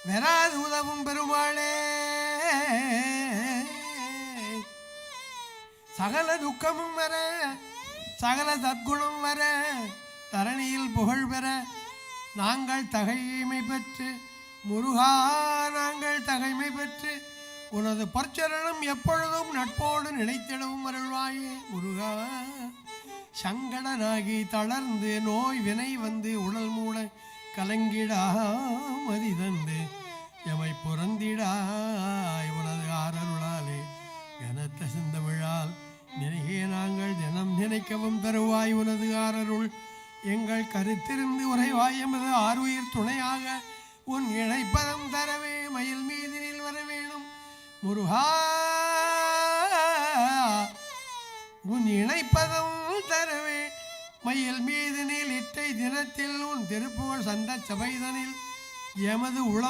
வெறாது உதவும் பெருமாளே சகல துக்கமும் வர சகல சத்குணம் வர தரணியில் புகழ் பெற நாங்கள் தகைமை பெற்று முருகா நாங்கள் தகைமை பெற்று உனது பற்சரணம் எப்பொழுதும் நட்போடு நினைத்திடவும் அருள்வாயே முருகா. சங்கடனாகி தளர்ந்து நோய் வினை வந்து உடல் மூட கலங்கிடாமதி தந்து எமை புறந்திடாய் உனது ஆரருளாலே கனத்த சிந்தமிழால் நினைகே நாங்கள் தினம் நினைக்கவும் தருவாய் உனது ஆரருள் எங்கள் கருத்திருந்து உரைவாய் எமது ஆறுயிர் துணையாக உன் இணைப்பதம் தரவே மயில் மீதினில் வர வேணும் முருகா. உன் இணைப்பதம் தரவே மயில் மீதினில் இட்டை தினத்தில் உன் திருப்புகழ் சந்த சபைதனில் எமது உளம்